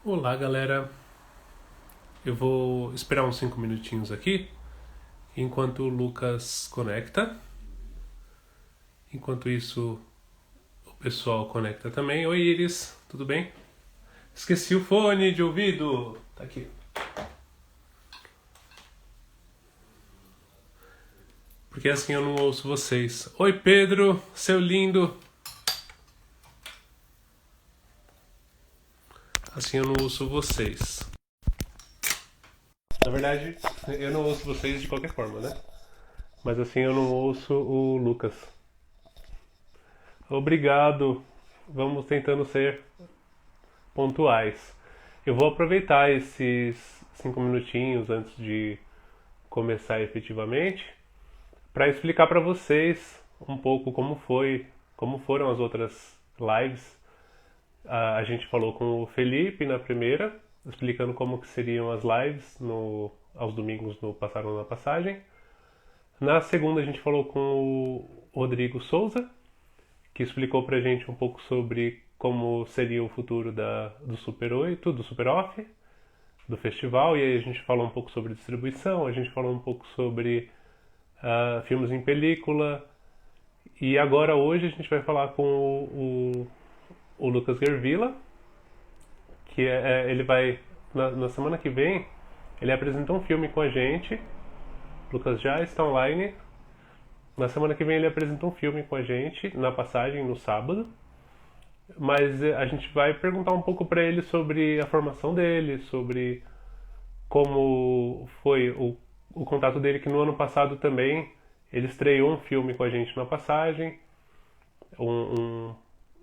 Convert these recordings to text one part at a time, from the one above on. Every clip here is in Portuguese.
Olá, galera. Eu vou esperar uns 5 minutinhos aqui, enquanto o Lucas conecta. Enquanto isso, o pessoal conecta também. Oi, Iris, tudo bem? Esqueci o fone de ouvido. Tá aqui. Porque assim eu não ouço vocês. Oi, Pedro, seu lindo. Assim eu não ouço vocês. Na verdade, eu não ouço vocês de qualquer forma, né? Mas assim eu não ouço o Lucas. Obrigado. Vamos tentando ser pontuais. Eu vou aproveitar esses 5 minutinhos antes de começar efetivamente para explicar para vocês um pouco como foram as outras lives. A gente falou com o Felipe na primeira, explicando como que seriam as lives aos domingos no Passaram na Passagem. Na segunda a gente falou com o Rodrigo Souza, que explicou pra gente um pouco sobre como seria o futuro do Super 8, do Super Off, do festival, e aí a gente falou um pouco sobre distribuição, a gente falou um pouco sobre filmes em película, e agora hoje a gente vai falar com o Lucas Gervilla, que ele vai, na semana que vem, ele apresentou um filme com a gente. O Lucas já está online. Na semana que vem ele apresenta um filme com a gente, na passagem, no sábado. Mas a gente vai perguntar um pouco para ele sobre a formação dele, sobre como foi o contato dele, que no ano passado também ele estreou um filme com a gente na passagem, um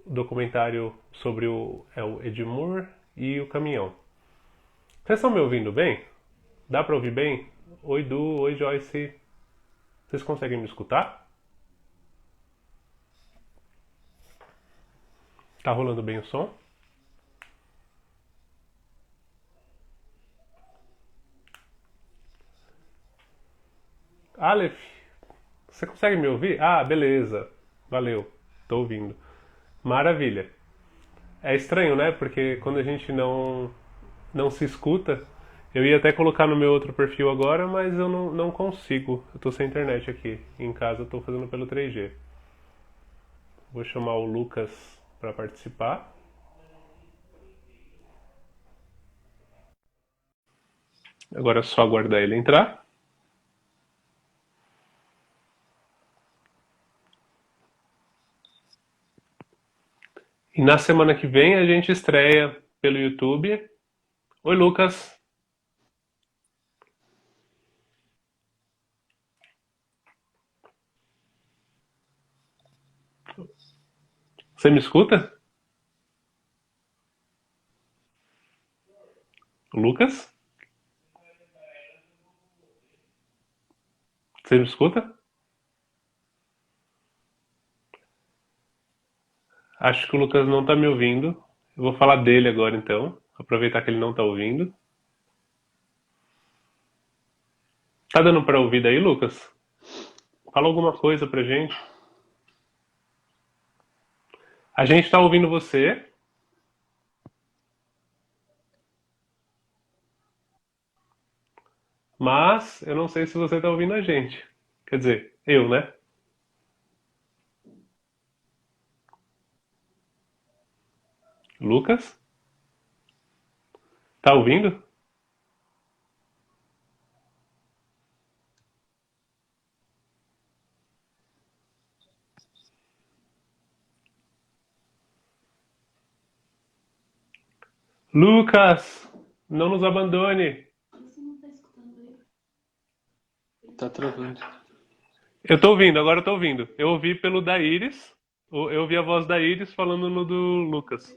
documentário sobre o Edmur e o caminhão. Vocês estão me ouvindo bem? Dá para ouvir bem? Oi, Du, oi, Joyce. Vocês conseguem me escutar? Tá rolando bem o som? Aleph, você consegue me ouvir? Ah, beleza. Valeu. Tô ouvindo. Maravilha. É estranho, né? Porque quando a gente não se escuta, eu ia até colocar no meu outro perfil agora, mas eu não consigo. Eu tô sem internet aqui. Em casa eu tô fazendo pelo 3G. Vou chamar o Lucas para participar. Agora é só aguardar ele entrar. E na semana que vem a gente estreia pelo YouTube. Oi, Lucas. Você me escuta? Lucas? Você me escuta? Acho que o Lucas não tá me ouvindo. Eu vou falar dele agora então. Aproveitar que ele não tá ouvindo. Tá dando pra ouvir daí, Lucas? Fala alguma coisa pra gente. A gente tá ouvindo você, mas eu não sei se você tá ouvindo a gente. Quer dizer, eu, né? Lucas? Tá ouvindo? Lucas! Não nos abandone! Tá travando. Eu tô ouvindo, agora eu tô ouvindo. Eu ouvi pelo da Iris, eu ouvi a voz da Iris falando no do Lucas.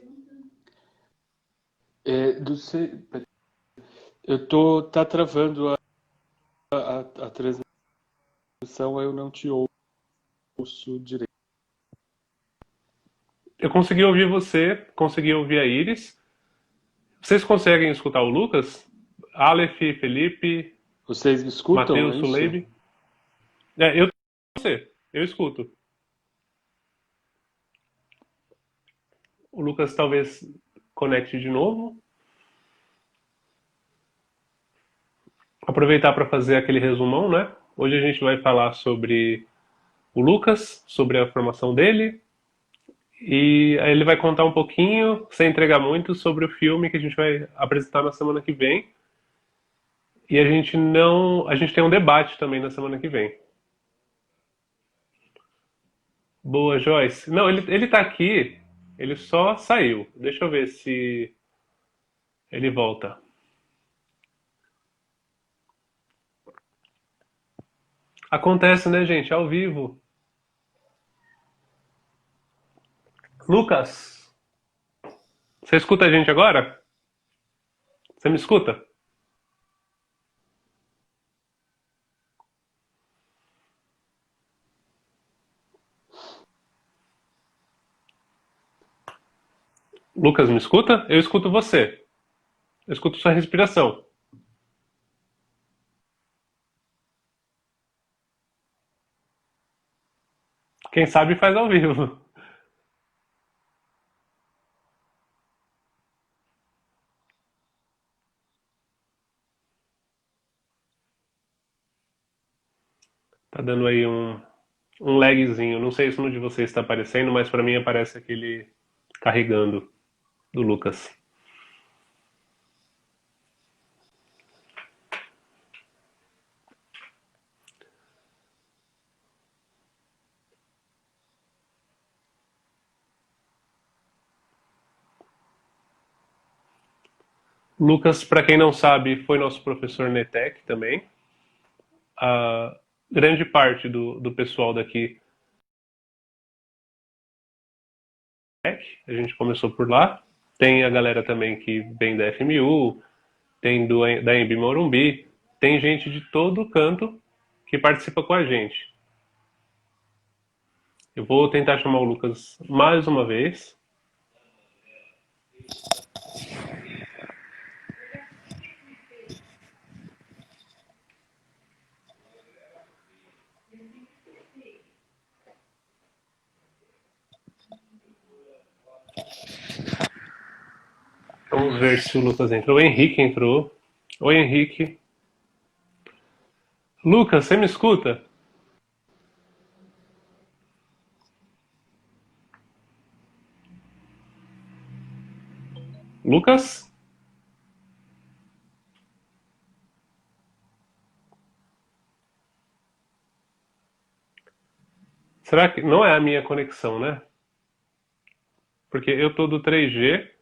Tá travando a transmissão, eu não te ouço direito. Eu consegui ouvir você, consegui ouvir a Iris. Vocês conseguem escutar o Lucas? Aleph, Felipe, Vocês me escutam, é Matheus, isso? Suleib. Eu você, eu escuto. O Lucas talvez conecte de novo. aproveitar para fazer aquele resumão, né? Hoje a gente vai falar sobre o Lucas, sobre a formação dele, e aí ele vai contar um pouquinho, sem entregar muito, sobre o filme que a gente vai apresentar na semana que vem. E a gente não, a gente tem um debate também na semana que vem. Boa, Joyce. Não, ele tá aqui, ele só saiu. Deixa eu ver se ele volta. Acontece, né, gente? Ao vivo. Lucas, você escuta a gente agora? Você me escuta? Lucas, me escuta? Eu escuto você. Eu escuto sua respiração. Quem sabe faz ao vivo. Tá dando aí um lagzinho. Não sei se no de vocês está aparecendo, mas para mim aparece aquele carregando do Lucas. Lucas, para quem não sabe, foi nosso professor NETEC também. A grande parte do pessoal daqui, a gente começou por lá. Tem a galera também que vem da FMU, tem da Embi Morumbi, tem gente de todo canto que participa com a gente. Eu vou tentar chamar o Lucas mais uma vez. Vamos ver se o Lucas entrou. O Henrique entrou. Oi, Henrique. Lucas, você me escuta? Lucas? Será que não é a minha conexão, né? Porque eu tô do 3G.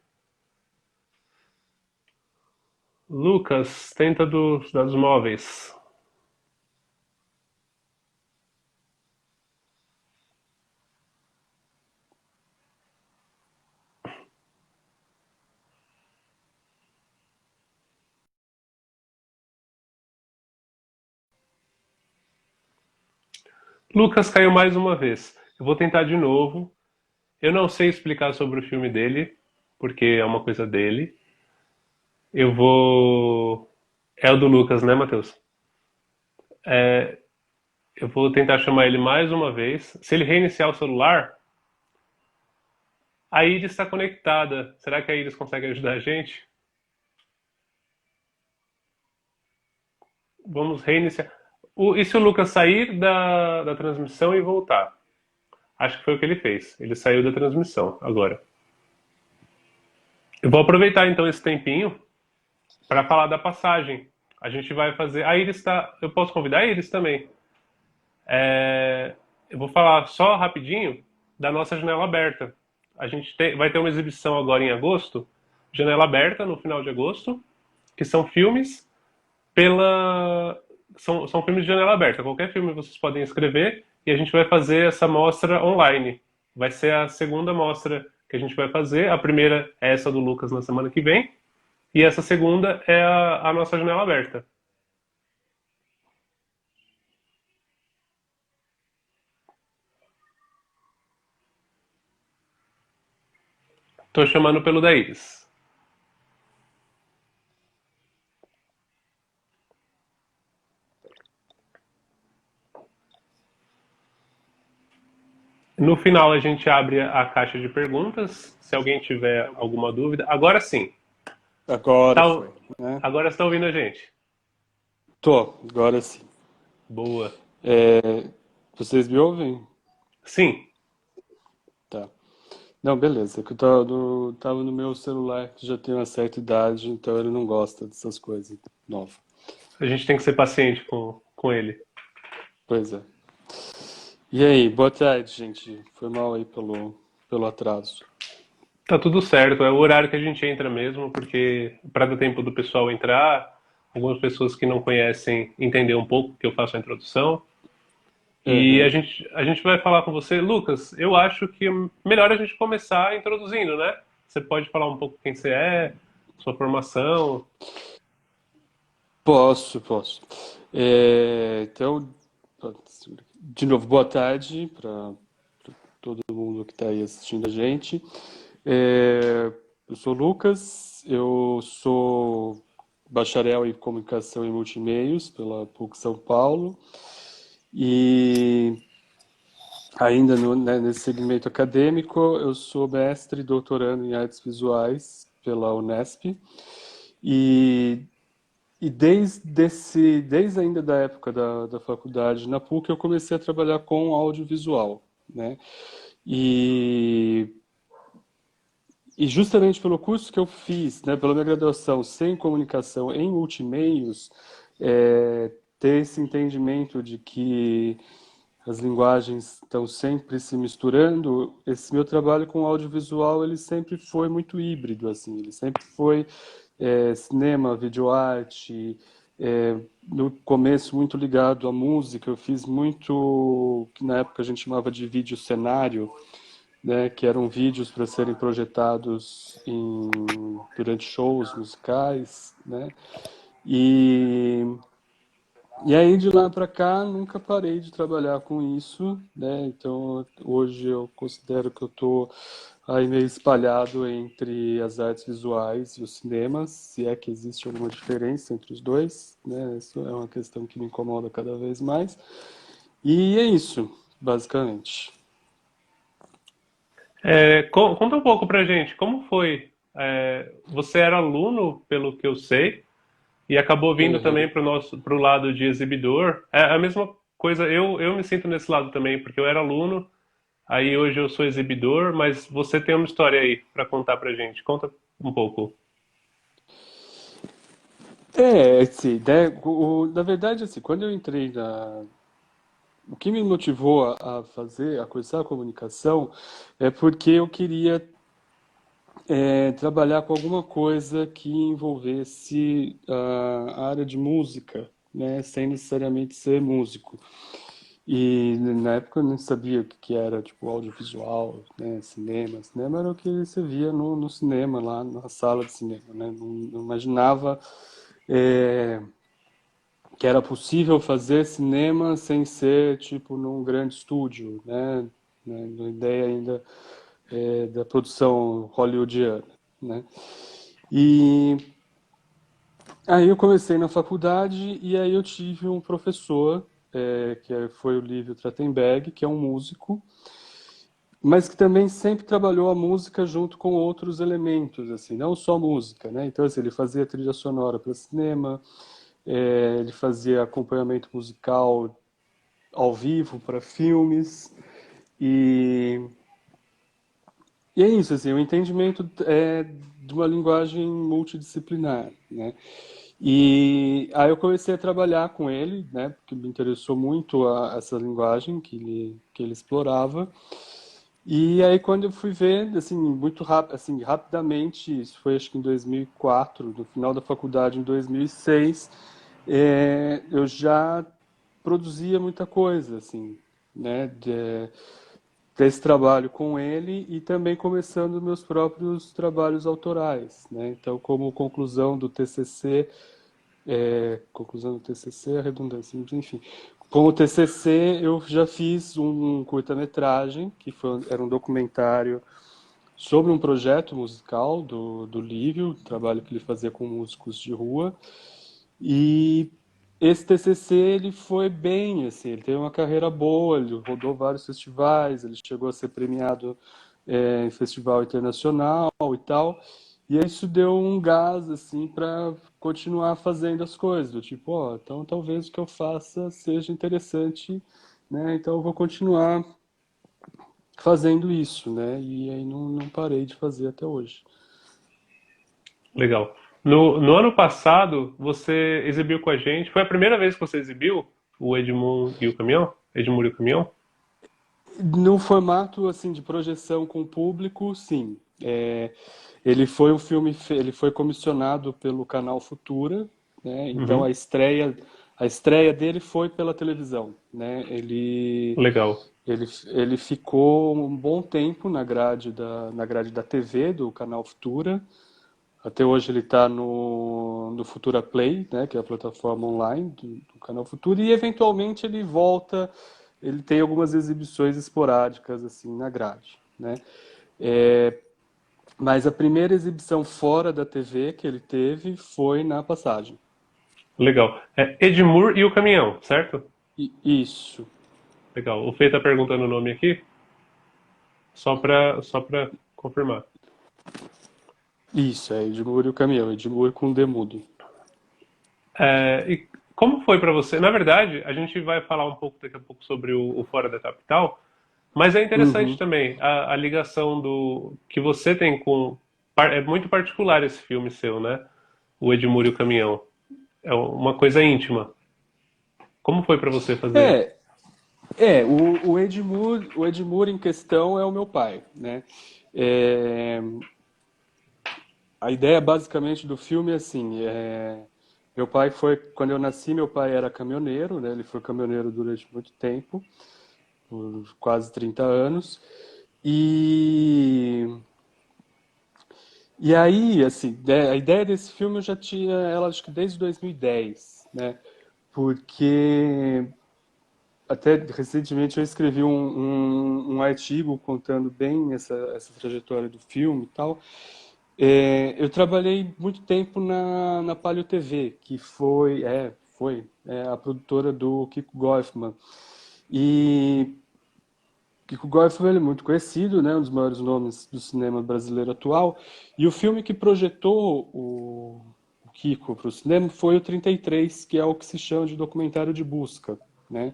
Lucas, tenta dos dados móveis. Lucas caiu mais uma vez. Eu vou tentar de novo. Eu não sei explicar sobre o filme dele, porque é uma coisa dele. Eu vou. É o do Lucas, né, Matheus? Eu vou tentar chamar ele mais uma vez. Se ele reiniciar o celular, a Iris está conectada. Será que a Iris consegue ajudar a gente? Vamos reiniciar. E se o Lucas sair da transmissão e voltar? Acho que foi o que ele fez. Ele saiu da transmissão agora. Eu vou aproveitar então esse tempinho para falar da passagem. A gente vai fazer. A Iris está. Eu posso convidar a Iris também. Eu vou falar só rapidinho da nossa janela aberta. A gente vai ter uma exibição agora em agosto, janela aberta no final de agosto, que são filmes pela. São filmes de janela aberta. Qualquer filme vocês podem escrever e a gente vai fazer essa mostra online. Vai ser a segunda mostra que a gente vai fazer. A primeira é essa do Lucas na semana que vem. E essa segunda é a nossa janela aberta. Tô chamando pelo da Iris. No final a gente abre a caixa de perguntas, se alguém tiver alguma dúvida. Agora sim. Agora Tá, foi. Né? agora está ouvindo a gente. Tô, agora sim. Boa. Vocês me ouvem? Sim, Tá. Não, beleza. É que eu tava no meu celular, que já tem uma certa idade, então ele não gosta dessas coisas novas. a gente tem que ser paciente com ele. Pois é. E aí, boa tarde, gente. Foi mal aí pelo atraso. Tá tudo certo, é o horário que a gente entra mesmo, porque para dar tempo do pessoal entrar, algumas pessoas que não conhecem entender um pouco, que eu faço a introdução. E a Aham. gente, a gente vai falar com você. Lucas, eu acho que é melhor a gente começar introduzindo, né? Você pode falar um pouco quem você é, sua formação. Posso. Então, de novo, boa tarde para todo mundo que está aí assistindo a gente. Eu sou o Lucas, eu sou bacharel em comunicação e multimeios pela PUC São Paulo e ainda nesse segmento acadêmico eu sou mestre e doutorando em artes visuais pela Unesp e, desde ainda da época da faculdade na PUC eu comecei a trabalhar com audiovisual, né? E justamente pelo curso que eu fiz, né, pela minha graduação sem comunicação em multimeios, ter esse entendimento de que as linguagens estão sempre se misturando, esse meu trabalho com audiovisual ele sempre foi muito híbrido, assim, ele sempre foi cinema, videoarte, no começo muito ligado à música, eu fiz muito, que na época a gente chamava de vídeo cenário, né, que eram vídeos para serem projetados durante shows musicais, né? E, e aí de lá para cá nunca parei de trabalhar com isso, né? Então hoje eu considero que eu estou aí meio espalhado entre as artes visuais e os cinemas, se é que existe alguma diferença entre os dois, né? Isso é uma questão que me incomoda cada vez mais. E é isso, basicamente. Conta um pouco pra gente, como foi? Você era aluno, pelo que eu sei, e acabou vindo também Uhum. pro lado de exibidor. É a mesma coisa, eu me sinto nesse lado também, porque eu era aluno, aí hoje eu sou exibidor, mas você tem uma história aí pra contar pra gente. Conta um pouco. Assim, né, na verdade, assim, quando eu entrei o que me motivou a cursar a comunicação é porque eu queria trabalhar com alguma coisa que envolvesse a área de música, né, sem necessariamente ser músico. E na época eu não sabia o que que era, tipo, audiovisual, né, cinema. Cinema era o que você via no cinema, lá na sala de cinema, né, não imaginava é, que era possível fazer cinema sem ser tipo num grande estúdio, né? A ideia ainda da produção hollywoodiana, né? E aí eu comecei na faculdade e aí eu tive um professor foi o Lívio Trachtenberg, que é um músico, mas que também sempre trabalhou a música junto com outros elementos, assim, não só música, né? Então assim, ele fazia trilha sonora para cinema, ele fazia acompanhamento musical ao vivo para filmes e, e é isso, assim, o entendimento de uma linguagem multidisciplinar, né? E aí eu comecei a trabalhar com ele, né? Porque me interessou muito essa linguagem que ele explorava. E aí quando eu fui ver, assim, muito rápido, assim, rapidamente, isso foi acho que em 2004, no final da faculdade em 2006, eu já produzia muita coisa, assim, né, desse trabalho com ele e também começando meus próprios trabalhos autorais, né? Então, como conclusão do TCC, a redundância, enfim. Como TCC, eu já fiz um curta-metragem, era um documentário sobre um projeto musical do Lívio, trabalho que ele fazia com músicos de rua. E esse TCC ele foi bem, assim, ele teve uma carreira boa, ele rodou vários festivais, ele chegou a ser premiado em festival internacional e tal. E isso deu um gás assim para continuar fazendo as coisas, do tipo, ó, então talvez o que eu faça seja interessante, né? Então eu vou continuar fazendo isso, né? E aí não parei de fazer até hoje. Legal. No ano passado, você exibiu com a gente. Foi a primeira vez que você exibiu o Edmund e o Caminhão? Edmund e o Caminhão? No formato assim de projeção com o público, sim. Ele foi um filme, ele foi comissionado pelo canal Futura, né? Então Uhum. a estreia dele foi pela televisão, né? Legal. Ele ficou um bom tempo na grade da TV do canal Futura. Até hoje ele está no Futura Play, né, que é a plataforma online do canal Futura, e eventualmente ele volta, ele tem algumas exibições esporádicas assim na grade, né? É, mas a primeira exibição fora da TV que ele teve foi na Passagem. Legal. É Edmur e o Caminhão, certo? Isso, Legal. O Fê tá perguntando o nome aqui, só pra confirmar. isso, é Edmure e o Caminhão, Edmure com D mudo. E como foi pra você? Na verdade, a gente vai falar um pouco daqui a pouco sobre o Fora da Capital, mas é interessante Uhum. também a ligação do que você tem com. É muito particular esse filme seu, né? O Edmur e o Caminhão. É uma coisa íntima. Como foi pra você fazer? É, o Edmure em questão é o meu pai, né? É, a ideia basicamente do filme é assim, meu pai foi, quando eu nasci, meu pai era caminhoneiro, né? Ele foi caminhoneiro durante muito tempo, por quase 30 anos. E, e aí, assim, a ideia desse filme eu já tinha ela acho que desde 2010, né? Porque até recentemente eu escrevi um artigo contando bem essa trajetória do filme e tal. Eu trabalhei muito tempo na Palio TV, que foi a produtora do Kiko Goifman. E Kiko Goifman ele é muito conhecido, né, um dos maiores nomes do cinema brasileiro atual. E o filme que projetou o Kiko para o cinema foi o 33, que é o que se chama de documentário de busca, né?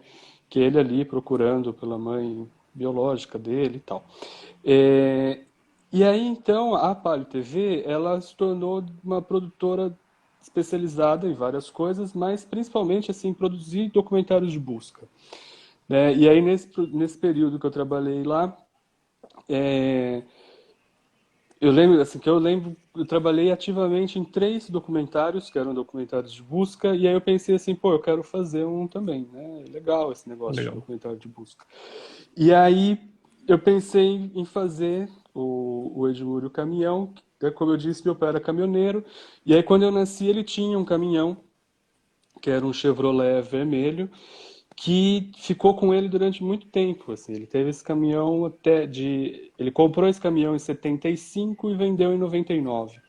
Que é ele ali procurando pela mãe biológica dele e tal. É, e aí, então, a Palio TV, ela se tornou uma produtora especializada em várias coisas, mas principalmente, assim, produzir documentários de busca, né? E aí, nesse período que eu trabalhei lá, é, eu trabalhei ativamente em 3 documentários, que eram documentários de busca, e aí eu pensei assim, pô, eu quero fazer um também, né? Legal esse negócio de Legal. documentário de busca. E aí eu pensei em fazer o Edmure o Caminhão, que, como eu disse, meu pai era caminhoneiro, e aí quando eu nasci ele tinha um caminhão, que era um Chevrolet vermelho, que ficou com ele durante muito tempo, assim, ele teve esse caminhão ele comprou esse caminhão em 75 e vendeu em 99,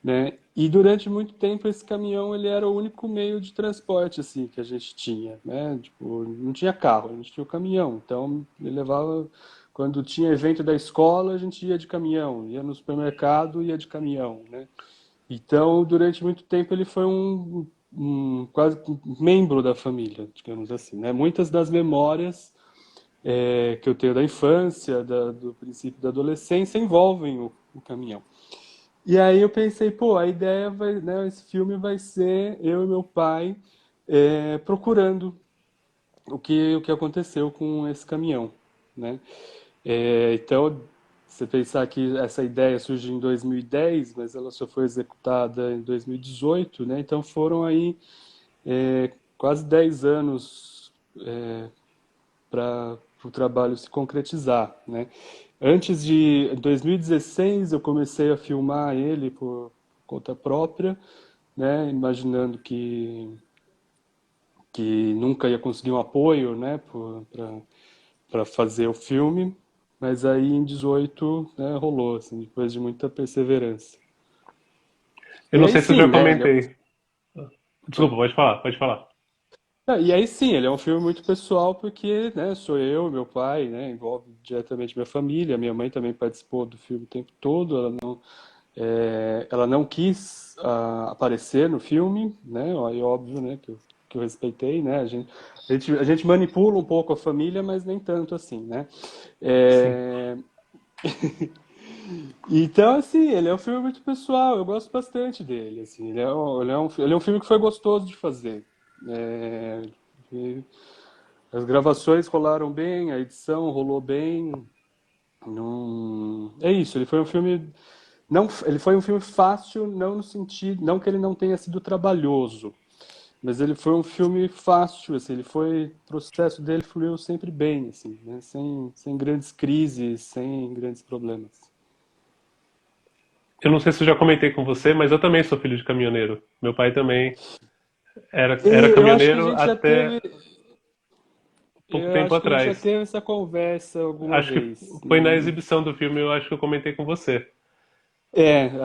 né? E durante muito tempo esse caminhão ele era o único meio de transporte assim que a gente tinha, né? Tipo, não tinha carro, a gente tinha o caminhão. Então ele levava quando tinha evento da escola, a gente ia de caminhão, ia no supermercado, ia de caminhão, né? Então, durante muito tempo ele foi um quase um membro da família, digamos assim, né? Muitas das memórias que eu tenho da infância, do princípio da adolescência envolvem o caminhão. E aí eu pensei, pô, a ideia vai, né, esse filme vai ser eu e meu pai procurando o que aconteceu com esse caminhão, né? Então, você pensar que essa ideia surgiu em 2010, mas ela só foi executada em 2018, né? Então foram aí quase 10 anos para o trabalho se concretizar, né? Em 2016, eu comecei a filmar ele por conta própria, né? Imaginando que nunca ia conseguir um apoio, né? Para fazer o filme, mas aí em 18, né, rolou, assim, depois de muita perseverança. Eu E não aí sei se eu sim, já né? comentei. Desculpa, pode falar, pode falar. E aí sim, ele é um filme muito pessoal porque, né, sou eu, meu pai, né, envolve diretamente minha família, minha mãe também participou do filme o tempo todo, Ela não quis aparecer no filme, né? Aí óbvio, né, que eu respeitei, né? A gente manipula um pouco a família, mas nem tanto assim, né? Sim. É, Então, assim, ele é um filme muito pessoal, eu gosto bastante dele, assim, ele é um filme que foi gostoso de fazer. É, e as gravações rolaram bem, a edição rolou bem, não... É isso, ele foi um filme, não, ele foi um filme fácil, não no sentido, não que ele não tenha sido trabalhoso, mas ele foi um filme fácil, assim, o processo dele fluiu sempre bem, assim, né, sem grandes crises, sem grandes problemas. Eu não sei se eu já comentei com você, mas eu também sou filho de caminhoneiro. Meu pai também era E eu acho que a caminhoneiro gente já até teve, pouco eu tempo acho que a gente já atrás. teve essa conversa alguma Acho que vez. foi na exibição do filme, eu acho que eu comentei com você.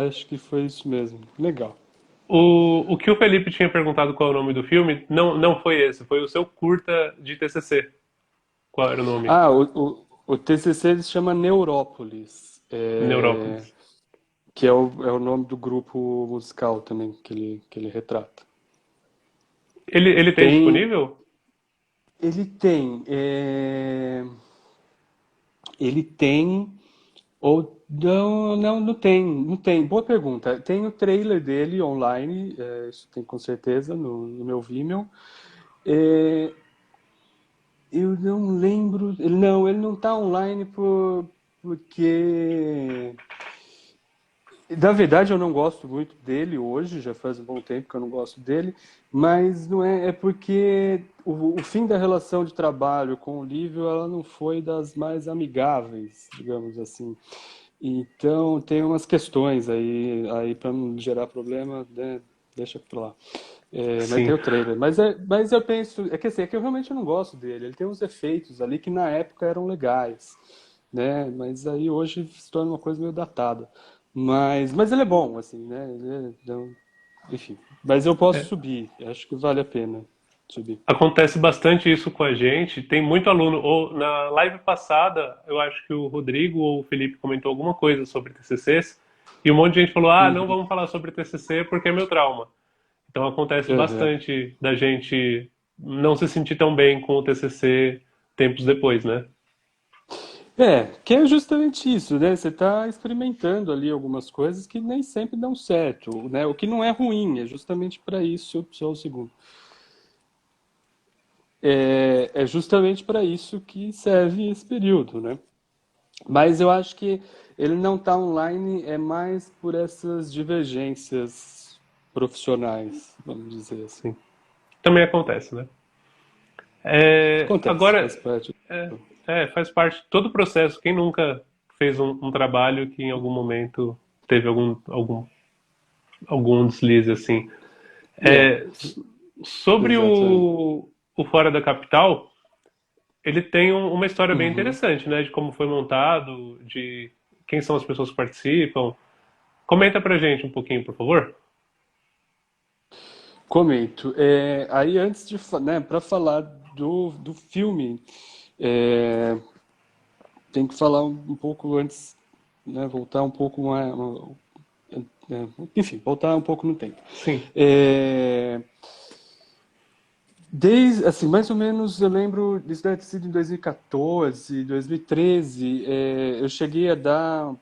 Acho que foi isso mesmo. Legal. O que o Felipe tinha perguntado qual é o nome do filme, não foi esse, foi o seu curta de TCC. Qual era o nome? O TCC ele se chama Neurópolis, Neurópolis. que é o nome do grupo musical também que ele retrata. Ele tem Tem, disponível? ele tem, ele tem, ou não tem, não tem. Boa pergunta. Tem o trailer dele online, isso tem com certeza no meu Vimeo. É, Eu não lembro. Ele não tá online porque. Na verdade, eu não gosto muito dele hoje, já faz um bom tempo que eu não gosto dele, mas não é porque o fim da relação de trabalho com o Lívio, ela não foi das mais amigáveis, digamos assim. Então, tem umas questões aí para não gerar problema, né, deixa pra lá. Mas tem Sim. o trailer. Mas eu penso, é que assim, é que eu realmente não gosto dele. Ele tem uns efeitos ali que na época eram legais, né? Mas aí hoje se torna uma coisa meio datada. Mas ele é bom, assim, né? Enfim. Mas eu posso É. subir. Acho que vale a pena subir. Acontece bastante isso com a gente. Tem muito aluno. Ou na live passada, eu acho que o Rodrigo ou o Felipe comentou alguma coisa sobre TCCs. E um monte de gente falou: ah, não Uhum. vamos falar sobre TCC porque é meu trauma. Então acontece Uhum. bastante da gente não se sentir tão bem com o TCC tempos depois, né? Que é justamente isso, né? Você está experimentando ali algumas coisas que nem sempre dão certo, né? O que não é ruim, é justamente para isso, só o segundo. É justamente para isso que serve esse período, né? Mas eu acho que ele não está online é mais por essas divergências profissionais, vamos dizer assim. Sim. Também acontece, né? Acontece, faz Agora, parte. é, faz parte de todo o processo. Quem nunca fez um trabalho que em algum momento teve algum deslize assim? É, É, sobre exatamente. o Fora da Capital, ele tem uma história bem Uhum. interessante, né? De como foi montado, de quem são as pessoas que participam. Comenta pra gente um pouquinho, por favor. Comento. Aí antes né, para falar do filme, é, tem que falar um pouco antes, né, voltar um pouco mais, enfim, voltar um pouco no tempo. Sim. É, Desde, assim, mais ou menos, eu lembro, isso deve ter sido em 2014, 2013, eu cheguei a dar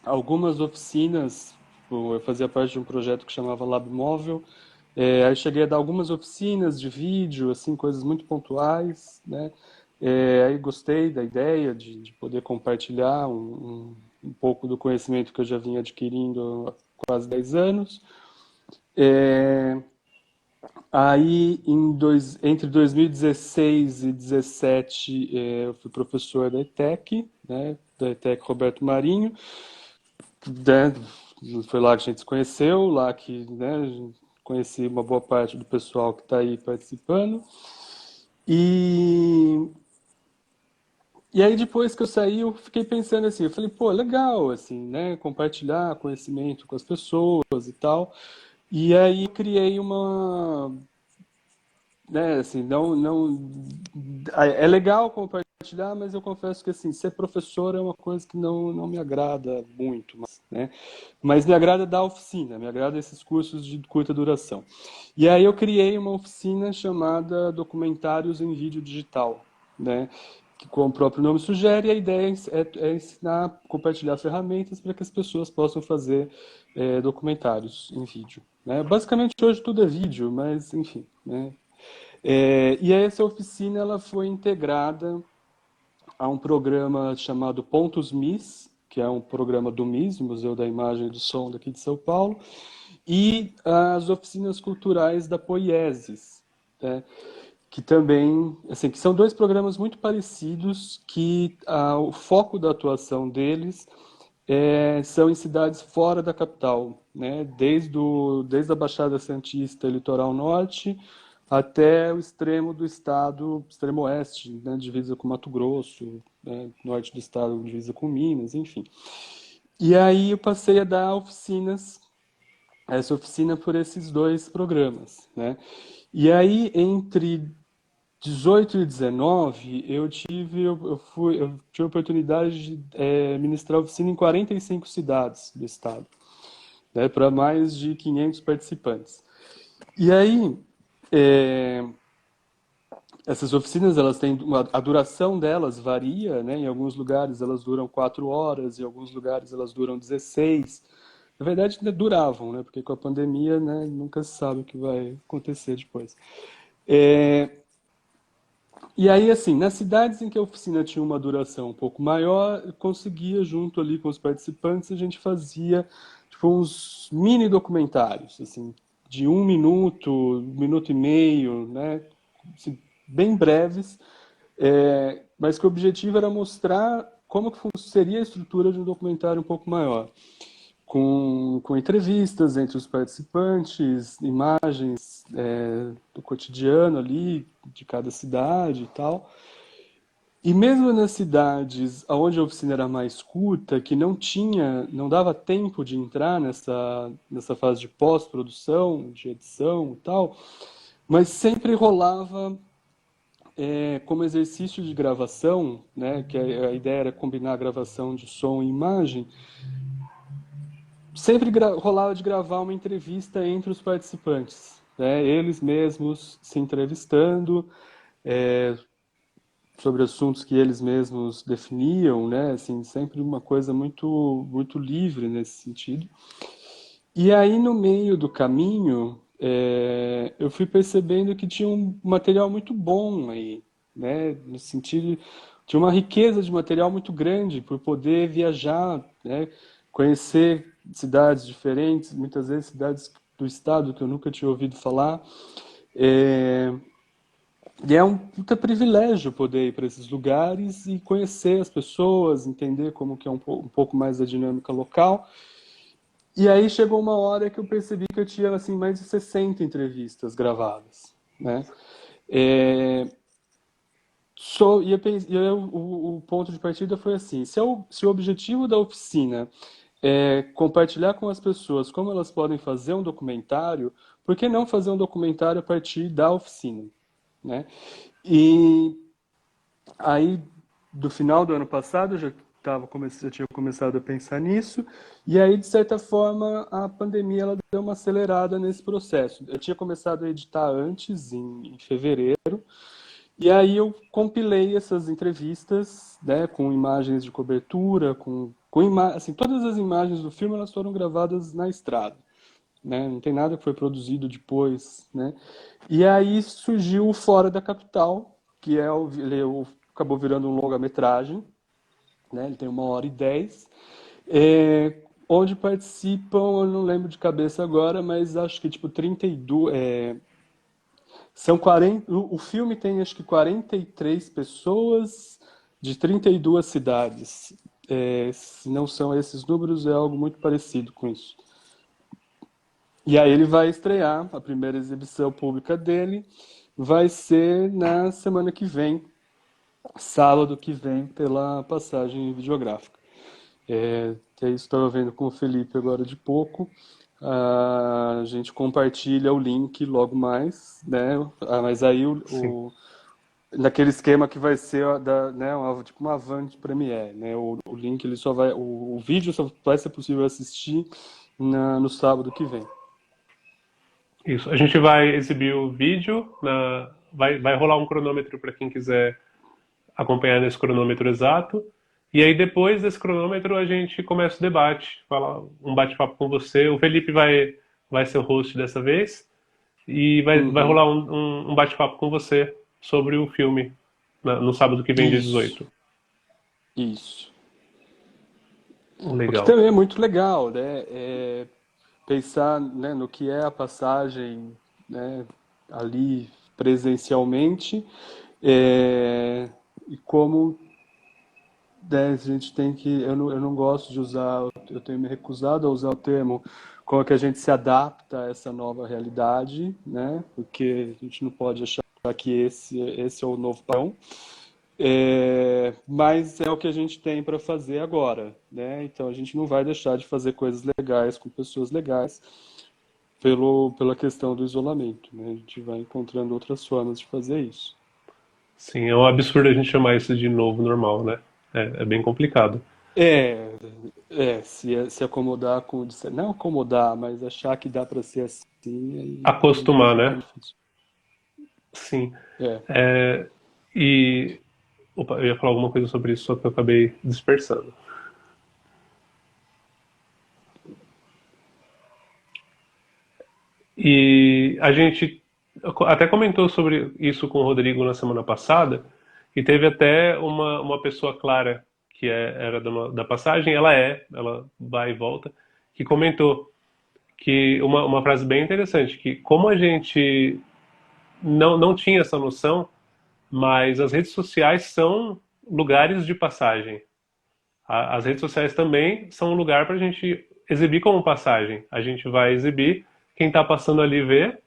algumas oficinas, eu fazia parte de um projeto que chamava Lab Móvel, aí eu cheguei a dar algumas oficinas de vídeo, assim, coisas muito pontuais, né? Aí gostei da ideia de poder compartilhar um pouco do conhecimento que eu já vinha adquirindo há quase 10 anos. É, Aí, entre 2016 e 2017, eu fui professor da ETEC, né, da ETEC Roberto Marinho. Né, foi lá que a gente se conheceu, lá que, né, conheci uma boa parte do pessoal que está aí participando. E, e aí, depois que eu saí, eu fiquei pensando assim, eu falei, pô, legal, assim, né, compartilhar conhecimento com as pessoas e tal. E aí, eu criei uma, né, assim, não, é legal compartilhar compartilhar, mas eu confesso que assim, ser professor é uma coisa que não me agrada muito, né? Mas me agrada dar oficina, me agrada esses cursos de curta duração. E aí eu criei uma oficina chamada Documentários em Vídeo Digital, né? Que, como o próprio nome sugere, a ideia é ensinar, compartilhar ferramentas para que as pessoas possam fazer documentários em vídeo, né? Basicamente hoje tudo é vídeo, mas enfim, né? E essa oficina ela foi integrada a um programa chamado Pontos MIS, que é um programa do MIS, Museu da Imagem e do Som daqui de São Paulo, e as oficinas culturais da Poieses, né? Que também, assim, que são dois programas muito parecidos, que o foco da atuação deles são em cidades fora da capital, né? Desde a Baixada Santista, litoral norte, até o extremo do estado, extremo oeste, né? Divisa com Mato Grosso, né? Norte do estado, divisa com Minas, enfim. E aí eu passei a dar essa oficina por esses dois programas, né? E aí, entre 18 e 19, eu tive a oportunidade de ministrar oficina em 45 cidades do estado, né, para mais de 500 participantes. E aí, é, essas oficinas, elas têm a duração delas varia, né? Em alguns lugares elas duram 4 horas, em alguns lugares elas duram 16. Na verdade, ainda duravam, né? Porque com a pandemia, né, nunca se sabe o que vai acontecer depois. É, E aí, assim, nas cidades em que a oficina tinha uma duração um pouco maior, eu conseguia, junto ali com os participantes, a gente fazia tipo, uns mini documentários, assim, de 1 minuto e meio, né? Assim, bem breves, mas que o objetivo era mostrar como que seria a estrutura de um documentário um pouco maior com entrevistas entre os participantes, imagens do cotidiano ali, de cada cidade e tal. E mesmo nas cidades onde a oficina era mais curta, que não dava tempo de entrar nessa fase de pós-produção, de edição e tal, mas sempre rolava como exercício de gravação, né, que a ideia era combinar a gravação de som e imagem, sempre rolava de gravar uma entrevista entre os participantes, né? Eles mesmos se entrevistando é, sobre assuntos que eles mesmos definiam, né? Assim, sempre uma coisa muito livre nesse sentido. E aí, no meio do caminho, eu fui percebendo que tinha um material muito bom aí, né? No sentido, tinha uma riqueza de material muito grande por poder viajar, né? Conhecer cidades diferentes, muitas vezes cidades do estado que eu nunca tinha ouvido falar. É, E é um puta privilégio poder ir para esses lugares e conhecer as pessoas, entender como que é um pouco mais a dinâmica local. E aí chegou uma hora que eu percebi que eu tinha assim mais de 60 entrevistas gravadas, né? É, o ponto de partida foi assim: se o objetivo da oficina é compartilhar com as pessoas como elas podem fazer um documentário, por que não fazer um documentário a partir da oficina, né? E aí, do final do ano passado, já tinha começado a pensar nisso, e aí, de certa forma, a pandemia ela deu uma acelerada nesse processo. Eu tinha começado a editar antes, em fevereiro, e aí eu compilei essas entrevistas, né, com imagens de cobertura, assim, todas as imagens do filme elas foram gravadas na estrada, né, não tem nada que foi produzido depois, né. E aí surgiu o Fora da Capital, que acabou virando um longa-metragem, né, ele tem 1 hora e 10, onde participam, eu não lembro de cabeça agora, mas acho que tipo 32, são 40, o filme tem acho que 43 pessoas de 32 cidades. Se não são esses números, é algo muito parecido com isso. E aí ele vai estrear, a primeira exibição pública dele vai ser na semana que vem, sábado que vem, pela passagem videográfica. Que é isso que eu estava vendo com o Felipe agora de pouco. A gente compartilha o link logo mais, né? Mas aí Sim. naquele esquema que vai ser né, tipo uma Avant Premiere, né? O link ele só vai, o vídeo só vai ser possível assistir no sábado que vem. Isso. A gente vai exibir o vídeo, vai rolar um cronômetro para quem quiser acompanhar nesse cronômetro exato. E aí depois desse cronômetro a gente começa o debate, fala um bate-papo com você. O Felipe vai ser o host dessa vez e vai Uhum. rolar um bate-papo com você sobre o filme no sábado que vem, dia Isso, 18. isso. O que Legal. também é muito legal, né? É pensar, né, no que é a passagem, né, ali presencialmente, e como, né, a gente tem que. Eu não gosto de usar, eu tenho me recusado a usar o termo como é que a gente se adapta a essa nova realidade, né? Porque a gente não pode achar que esse é o novo padrão. Mas é o que a gente tem para fazer agora, né? Então a gente não vai deixar de fazer coisas legais com pessoas legais pela questão do isolamento, né? A gente vai encontrando outras formas de fazer isso. Sim, é um absurdo a gente chamar isso de novo normal, né? É bem complicado. É, se acomodar com, não acomodar, mas achar que dá para ser assim, aí Acostumar, fica né? difícil. Sim. É, É, e. Opa, eu ia falar alguma coisa sobre isso, só que eu acabei dispersando. E a gente até comentou sobre isso com o Rodrigo na semana passada, e teve até uma pessoa clara, que era da passagem, ela vai e volta, que comentou que uma frase bem interessante, que como a gente não tinha essa noção, mas as redes sociais são lugares de passagem. As redes sociais também são um lugar para a gente exibir como passagem. A gente vai exibir, quem está passando ali vê,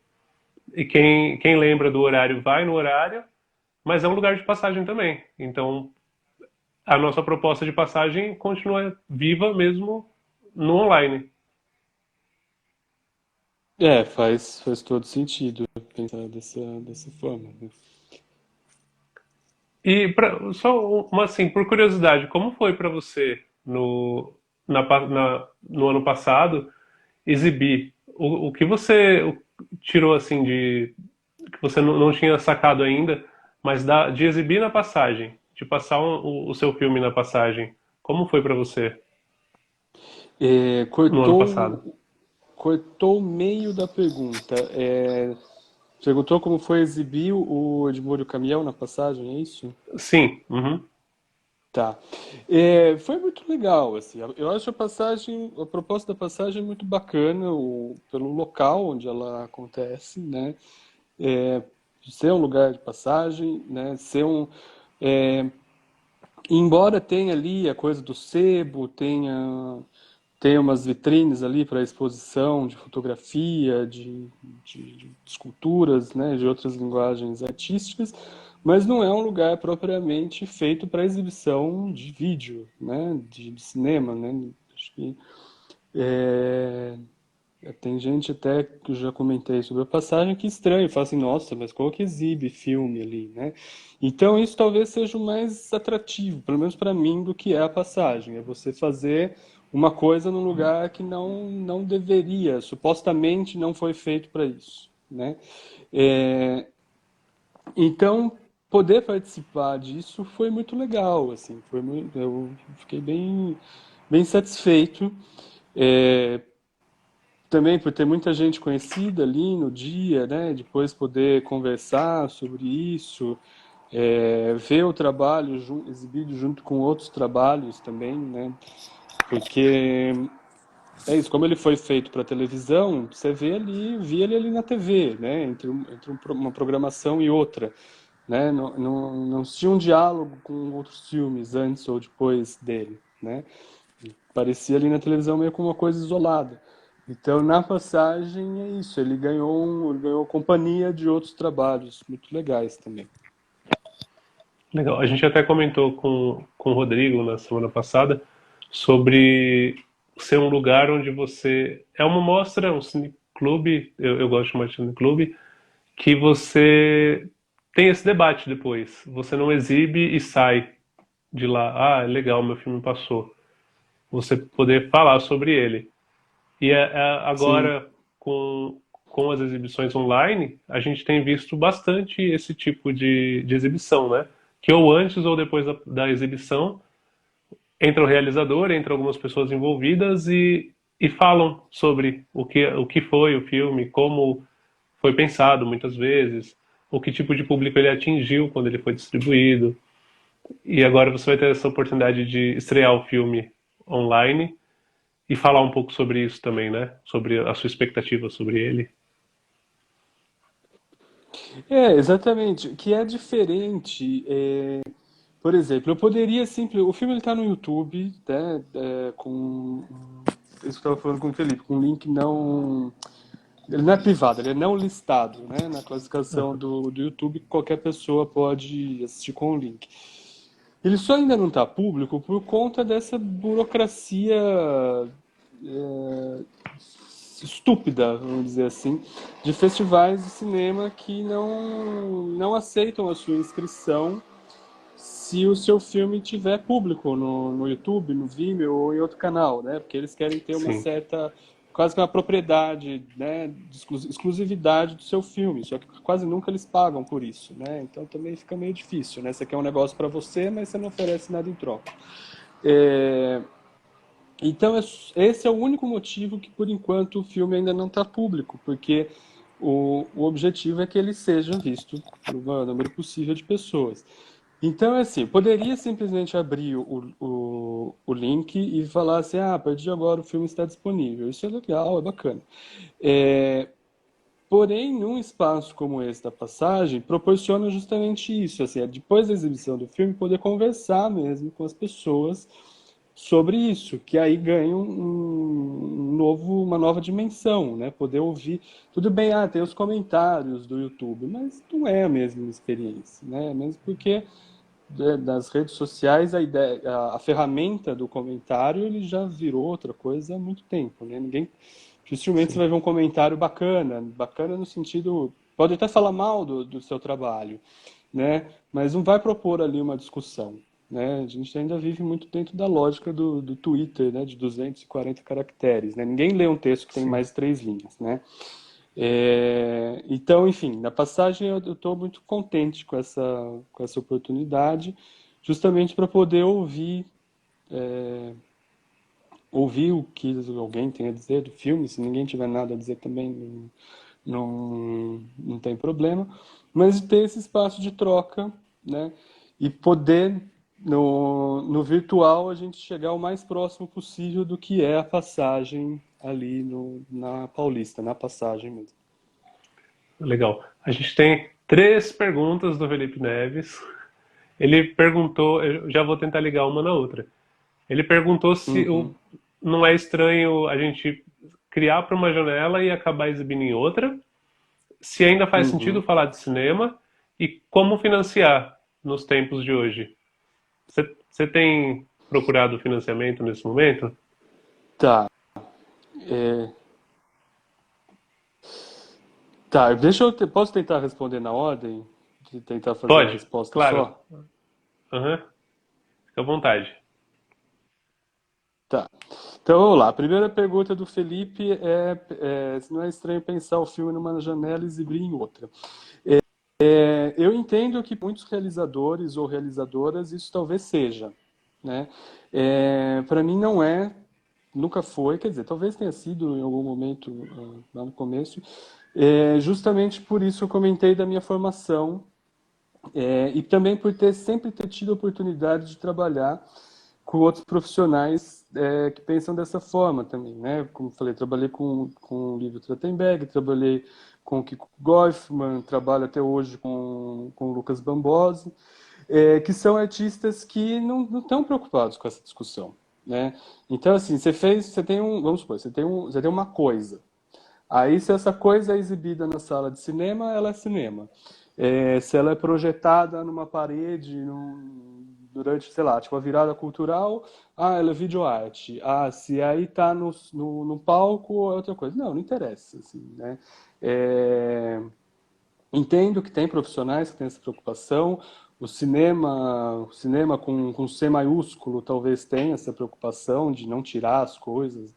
e quem lembra do horário vai no horário, mas é um lugar de passagem também. Então, a nossa proposta de passagem continua viva mesmo no online. faz todo sentido pensar dessa forma, né? E só uma assim, por curiosidade, como foi para você no ano passado exibir? O que você tirou assim de que você não tinha sacado ainda, mas de exibir na passagem, de passar o seu filme na passagem, como foi para você É, no ano passado? cortou o meio da pergunta. Perguntou como foi exibir o Edmúrio Caminhão na passagem, é isso? Sim, uhum, Tá. Foi muito legal, assim. Eu acho a proposta da passagem muito bacana, pelo local onde ela acontece, né? Ser um lugar de passagem, né? É, embora tenha ali a coisa do sebo, tenha umas vitrines ali para exposição de fotografia, de esculturas, né, de outras linguagens artísticas, mas não é um lugar propriamente feito para exibição de vídeo, né, de cinema, né. Acho que é, tem gente até que eu já comentei sobre a passagem que estranho, fala assim, nossa, mas como que exibe filme ali, né? Então isso talvez seja o mais atrativo, pelo menos para mim, do que é a passagem, é você fazer uma coisa num lugar que não deveria, supostamente não foi feito para isso, né? É, então poder participar disso foi muito legal, assim, eu fiquei bem satisfeito. É, também por ter muita gente conhecida ali no dia, né? Depois poder conversar sobre isso, ver o trabalho exibido junto com outros trabalhos também, né? Porque é isso, como ele foi feito para televisão, você via ele ali na TV, né? Uma programação e outra, né? Não tinha um diálogo com outros filmes antes ou depois dele, né? Parecia ali na televisão meio como uma coisa isolada. Então, na passagem, é isso. Ele ganhou companhia de outros trabalhos muito legais também. legal. A gente até comentou com o Rodrigo na semana passada sobre ser um lugar onde você é uma mostra, um cineclube, eu gosto de chamar de cineclube, que você tem esse debate depois. Você não exibe e sai de lá, ah, legal, meu filme passou. Você poder falar sobre ele. E Sim. agora, com as exibições online, a gente tem visto bastante esse tipo de exibição, né? Que ou antes ou depois da exibição, entra o realizador, entra algumas pessoas envolvidas e falam sobre o que foi o filme, como foi pensado muitas vezes, o que tipo de público ele atingiu quando ele foi distribuído. E agora você vai ter essa oportunidade de estrear o filme online e falar um pouco sobre isso também, né? Sobre a sua expectativa sobre ele. Exatamente. Que é diferente. Por exemplo, eu poderia simplesmente. O filme ele está no YouTube, né? Com. Isso que eu estava falando com o Felipe, com um link não. Ele não é privado, ele é não listado, né? Na classificação do YouTube, qualquer pessoa pode assistir com o link. Ele só ainda não está público por conta dessa burocracia é, estúpida, vamos dizer assim, de festivais de cinema que não aceitam a sua inscrição se o seu filme tiver público no YouTube, no Vimeo ou em outro canal, né? Porque eles querem ter uma Sim, certa, quase que uma propriedade, né, de exclusividade do seu filme. Só que quase nunca eles pagam por isso, né? Então também fica meio difícil, né? Você quer um negócio para você, mas você não oferece nada em troca. É, então, esse é o único motivo que, por enquanto, o filme ainda não está público, porque o objetivo é que ele seja visto por o maior número possível de pessoas. Então, é assim, poderia simplesmente abrir o link e falar assim, ah, a partir de agora o filme está disponível. Isso é legal, é bacana. É, porém, num espaço como esse da passagem, proporciona justamente isso, assim, é depois da exibição do filme, poder conversar mesmo com as pessoas sobre isso, que aí ganha uma nova dimensão, né? Poder ouvir, tudo bem, tem os comentários do YouTube, mas não é a mesma experiência, né? Mesmo porque das redes sociais a ferramenta do comentário ele já virou outra coisa há muito tempo, né? Ninguém, dificilmente você sim. vai ver um comentário bacana, bacana no sentido, pode até falar mal do seu trabalho, né? Mas não vai propor ali uma discussão, né? A gente ainda vive muito dentro da lógica do Twitter, né? De 240 caracteres, né? Ninguém lê um texto que tem Sim. mais de 3 linhas, né? Então, enfim, na passagem eu estou muito contente com essa oportunidade, justamente para poder ouvir o que alguém tem a dizer do filme. Se ninguém tiver nada a dizer também, não tem problema, mas ter esse espaço de troca, né? E poder, no virtual, a gente chegar o mais próximo possível do que é a passagem ali na Paulista, na passagem mesmo. Legal. A gente tem três perguntas do Felipe Neves. Ele perguntou, eu já vou tentar ligar uma na outra. Ele perguntou se Uhum, não é estranho a gente criar para uma janela e acabar exibindo em outra, se ainda faz sentido uhum. falar de cinema e como financiar nos tempos de hoje. Você tem procurado financiamento nesse momento? Tá. É, tá, posso tentar responder na ordem? De tentar fazer uma Pode, resposta claro. só? Aham, fica à vontade. Tá. Então vamos lá. A primeira pergunta do Felipe se não é estranho pensar o filme numa janela e exibir em outra. Eu entendo que muitos realizadores ou realizadoras isso talvez seja, né? Para mim não é, nunca foi, quer dizer, talvez tenha sido em algum momento lá no começo. Justamente por isso eu comentei da minha formação. E também por sempre ter tido a oportunidade de trabalhar com outros profissionais que pensam dessa forma também, né? Como falei, trabalhei com o Lívio Trachtenberg, trabalhei com o Kiko Goifman, trabalho até hoje com o Lucas Bambosi, que são artistas que não estão preocupados com essa discussão, né? Então, assim, você tem vamos supor, você tem uma coisa, aí, se essa coisa é exibida na sala de cinema, ela é cinema. Se ela é projetada numa parede, durante, sei lá, tipo a virada cultural, ela é videoarte. Se aí tá no palco, é outra coisa. Não interessa, assim, né? É, Entendo que tem profissionais que têm essa preocupação. O cinema com C maiúsculo talvez tenha essa preocupação de não tirar as coisas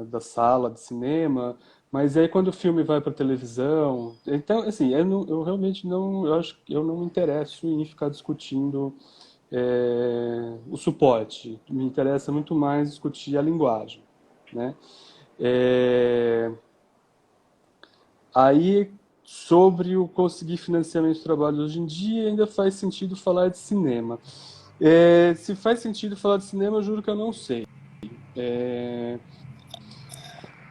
da sala de cinema. Mas aí quando o filme vai para televisão, então assim, eu realmente não, eu acho que eu não me interesso em ficar discutindo o suporte. Me interessa muito mais discutir a linguagem, né? É, Aí, sobre o conseguir financiamento de trabalho hoje em dia, ainda faz sentido falar de cinema. Se faz sentido falar de cinema, eu juro que eu não sei. É,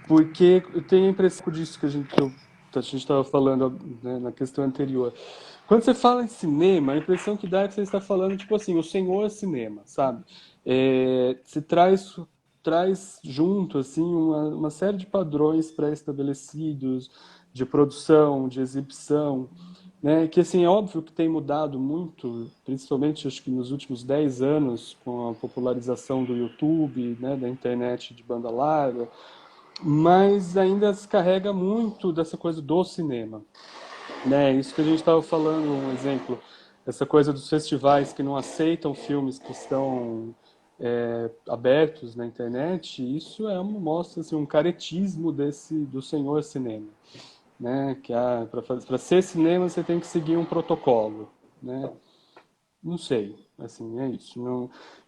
Porque eu tenho a impressão disso que a gente estava falando, né, na questão anterior. Quando você fala em cinema, a impressão que dá é que você está falando, tipo assim, o senhor cinema, sabe? Você traz junto, assim, uma série de padrões pré-estabelecidos de produção, de exibição, né? Que, assim, é óbvio que tem mudado muito, principalmente, acho que nos últimos 10 anos, com a popularização do YouTube, né, da internet de banda larga, mas ainda se carrega muito dessa coisa do cinema, né? Isso que a gente estava falando, um exemplo, essa coisa dos festivais que não aceitam filmes que estão abertos na internet, isso mostra assim, um caretismo do senhor cinema, né? Que para ser cinema você tem que seguir um protocolo, né? Não sei, assim, é isso.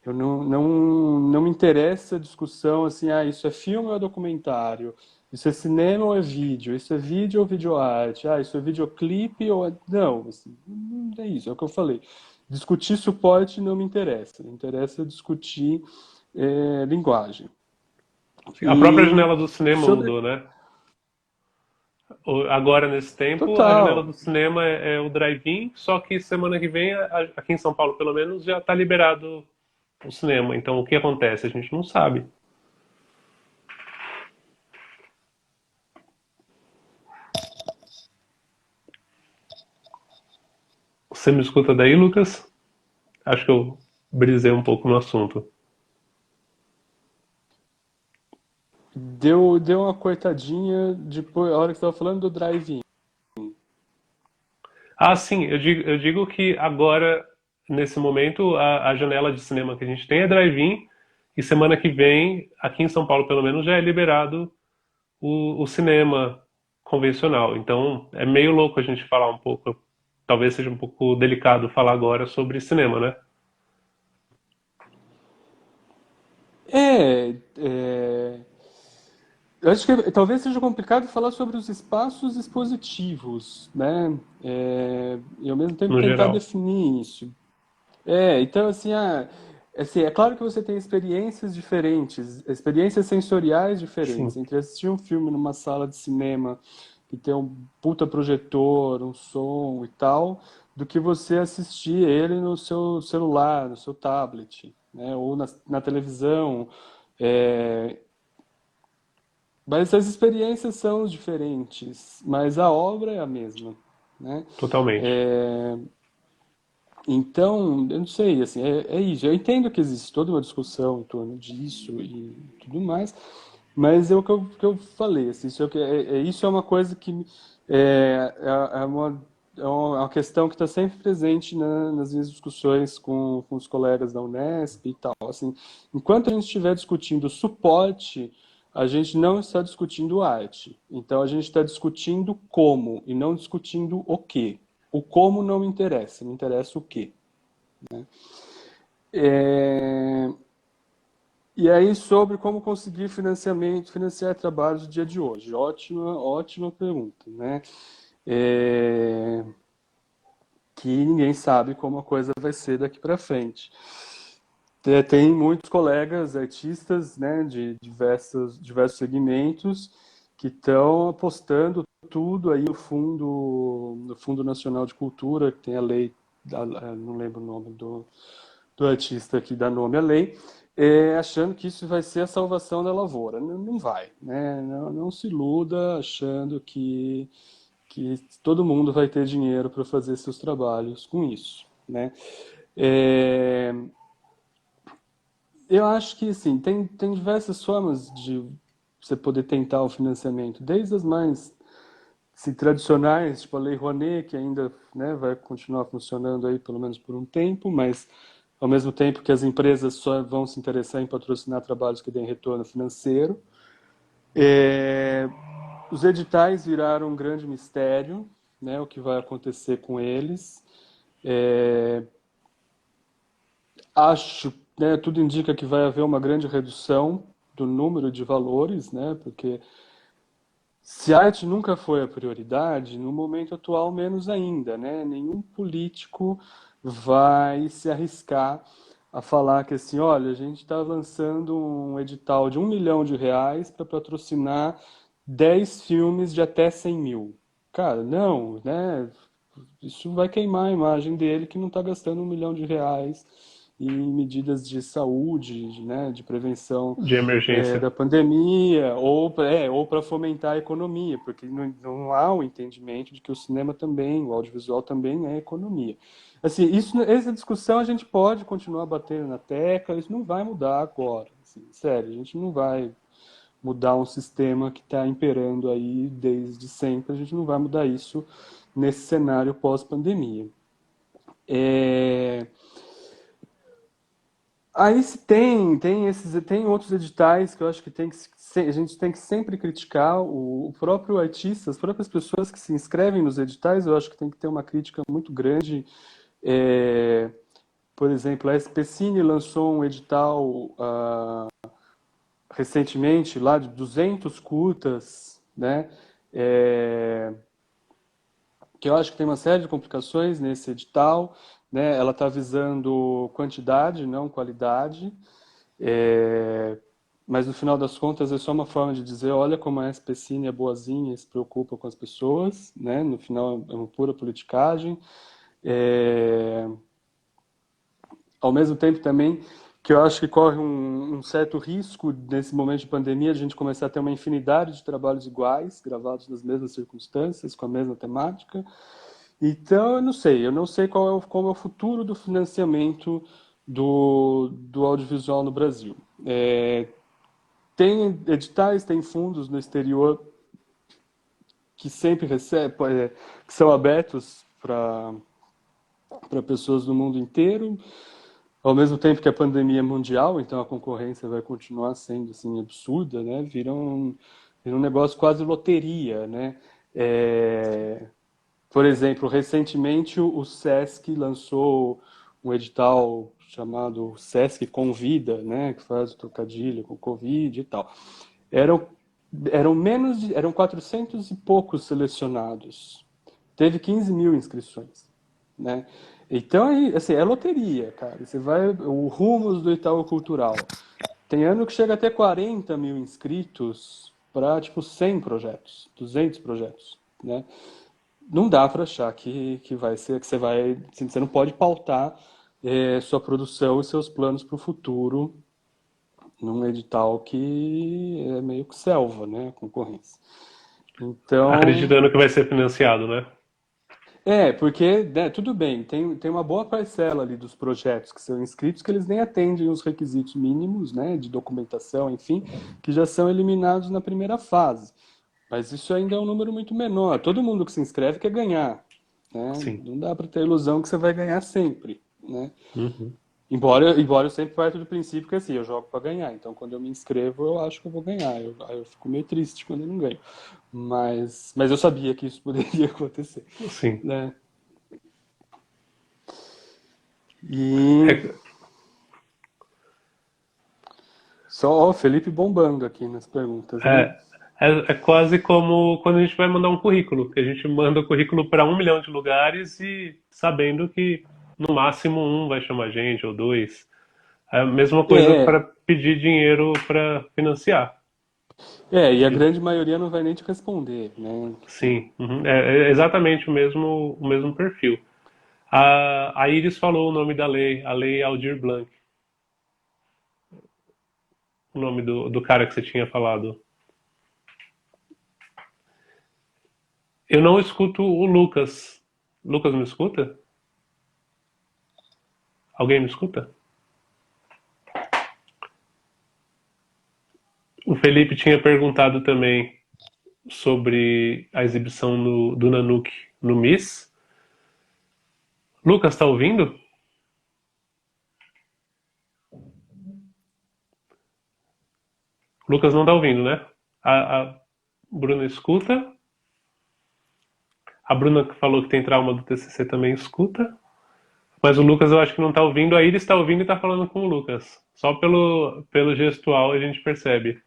Não me interessa a discussão assim, isso é filme ou é documentário? Isso é cinema ou é vídeo? Isso é vídeo ou videoarte? Isso é videoclipe ou é... Não, assim, não é isso, é o que eu falei. Discutir suporte não me interessa. Me interessa discutir linguagem. A própria E janela do cinema sobre... mudou, né? Agora, nesse tempo, a janela Total. do cinema é o drive-in, só que semana que vem, aqui em São Paulo, pelo menos, já está liberado o cinema. Então, o que acontece? A gente não sabe. Você me escuta daí, Lucas? Acho que eu brisei um pouco no assunto. Deu uma cortadinha depois, a hora que você estava falando do drive-in. Ah, sim, eu digo que agora, nesse momento, a janela de cinema que a gente tem é drive-in, e semana que vem, aqui em São Paulo pelo menos, já é liberado o cinema convencional. Então é meio louco a gente falar um pouco, talvez seja um pouco delicado falar agora sobre cinema, né? Eu acho que talvez seja complicado falar sobre os espaços expositivos, né? E ao mesmo tempo No tentar geral. definir isso. Então assim, é claro que você tem experiências diferentes, experiências sensoriais diferentes, Sim, entre assistir um filme numa sala de cinema que tem um puta projetor, um som e tal, do que você assistir ele no seu celular, no seu tablet, né? Ou na televisão. É, mas as experiências são diferentes, mas a obra é a mesma, né? totalmente. Então, eu não sei, assim, é isso. Eu entendo que existe toda uma discussão em torno disso e tudo mais, mas é o que eu falei, assim, isso é uma coisa que é uma questão que está sempre presente nas minhas discussões com os colegas da Unesp e tal. Assim, enquanto a gente estiver discutindo suporte, a gente não está discutindo arte. Então, a gente está discutindo como e não discutindo o quê. O como não me interessa o quê. É, E aí, sobre como conseguir financiamento, financiar trabalhos no dia de hoje. Ótima, ótima pergunta, né? É, Que ninguém sabe como a coisa vai ser daqui para frente. Tem muitos colegas artistas, né, de diversos segmentos que estão apostando tudo aí no Fundo Nacional de Cultura, que tem a lei, não lembro o nome do artista que dá nome à lei, achando que isso vai ser a salvação da lavoura. Não, não vai, né? Não se iluda achando que todo mundo vai ter dinheiro para fazer seus trabalhos com isso, né? É, eu acho que, assim, tem diversas formas de você poder tentar o financiamento, desde as mais se tradicionais, tipo a Lei Rouanet, que ainda, né, vai continuar funcionando aí pelo menos por um tempo, mas ao mesmo tempo que as empresas só vão se interessar em patrocinar trabalhos que deem retorno financeiro. É, os editais viraram um grande mistério, né, o que vai acontecer com eles. É, acho, né, tudo indica que vai haver uma grande redução do número de valores, né, porque se a arte nunca foi a prioridade, no momento atual menos ainda, né? Nenhum político vai se arriscar a falar que assim, olha, a gente está lançando um edital de R$ 1 milhão para patrocinar 10 filmes de até 100 mil. Cara, não, né? Isso vai queimar a imagem dele que não está gastando R$ 1 milhão em medidas de saúde, né, de prevenção De emergência. da pandemia, ou para fomentar a economia, porque não há o entendimento de que o cinema também, o audiovisual também é economia. Assim, essa discussão a gente pode continuar batendo na tecla, isso não vai mudar agora. Assim, sério, a gente não vai mudar um sistema que está imperando aí desde sempre, a gente não vai mudar isso nesse cenário pós-pandemia. É, aí se tem outros editais que eu acho que a gente tem que sempre criticar o próprio artista, as próprias pessoas que se inscrevem nos editais, eu acho que tem que ter uma crítica muito grande. É, por exemplo, a SPCine lançou um edital recentemente lá de 200 curtas, né? É, que eu acho que tem uma série de complicações nesse edital, né? Ela está visando quantidade, não qualidade. É, mas no final das contas é só uma forma de dizer, olha como a SPCine é boazinha e se preocupa com as pessoas, né? No final é uma pura politicagem. É, ao mesmo tempo também que eu acho que corre um certo risco nesse momento de pandemia a gente começar a ter uma infinidade de trabalhos iguais, gravados nas mesmas circunstâncias, com a mesma temática. Então, eu não sei qual é o futuro do financiamento do audiovisual no Brasil. Tem editais, tem fundos no exterior que sempre recebem, que são abertos para pessoas do mundo inteiro, ao mesmo tempo que a pandemia é mundial, então a concorrência vai continuar sendo assim absurda, né? Vira um negócio quase loteria, né? É, por exemplo, recentemente o Sesc lançou um edital chamado Sesc Convida, né, que faz o trocadilho com Covid e tal. Eram, eram 400 e poucos selecionados. Teve 15 mil inscrições, né? Então, assim, é loteria, cara. Você vai, o Rumos do Itaú Cultural. Tem ano que chega até 40 mil inscritos para, tipo, 100 projetos, 200 projetos, né? Não dá para achar que vai ser, que você vai, você não pode pautar sua produção e seus planos para o futuro num edital que é meio que selva, né, a concorrência. Então, Acreditando que vai ser financiado, né? porque, né, tudo bem, tem uma boa parcela ali dos projetos que são inscritos que eles nem atendem os requisitos mínimos, né, de documentação, enfim, que já são eliminados na primeira fase. Mas isso ainda é um número muito menor. Todo mundo que se inscreve quer ganhar, né? Sim. Não dá para ter a ilusão que você vai ganhar sempre, né? Uhum. Embora eu sempre parta do princípio que assim, eu jogo para ganhar. Então, quando eu me inscrevo, eu acho que eu vou ganhar. Aí eu fico meio triste quando eu não ganho. Mas eu sabia que isso poderia acontecer, Sim. né? E É, só o Felipe bombando aqui nas perguntas, hein? é, é quase como quando a gente vai mandar um currículo, que a gente manda o currículo para 1 milhão de lugares e sabendo que no máximo um vai chamar a gente ou dois. É a mesma coisa para É, pedir dinheiro para financiar. e a grande maioria não vai nem te responder, né? Sim, uhum. É exatamente o mesmo perfil. A Iris falou o nome da lei, a Lei Aldir Blanc, o nome do cara que você tinha falado. Eu não escuto o Lucas. Lucas me escuta? Alguém me escuta? O Felipe tinha perguntado também. sobre a exibição do Nanook no MIS. Lucas, tá ouvindo? Lucas não tá ouvindo, né? A Bruna escuta. A Bruna que falou que tem trauma do TCC também escuta. Mas o Lucas eu acho que não tá ouvindo. A Iris tá ouvindo e tá falando com o Lucas. Só pelo gestual a gente percebe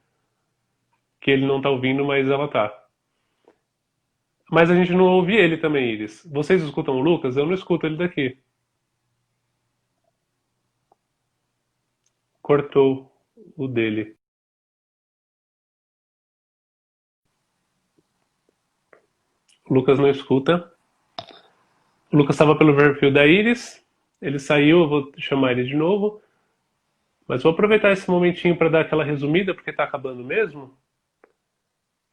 que ele não tá ouvindo, mas ela tá. Mas a gente não ouve ele também, Iris. Vocês escutam o Lucas? Eu não escuto ele daqui. Cortou o dele. O Lucas não escuta. O Lucas estava pelo perfil da Iris. Ele saiu, eu vou chamar ele de novo. Mas vou aproveitar esse momentinho para dar aquela resumida, porque está acabando mesmo.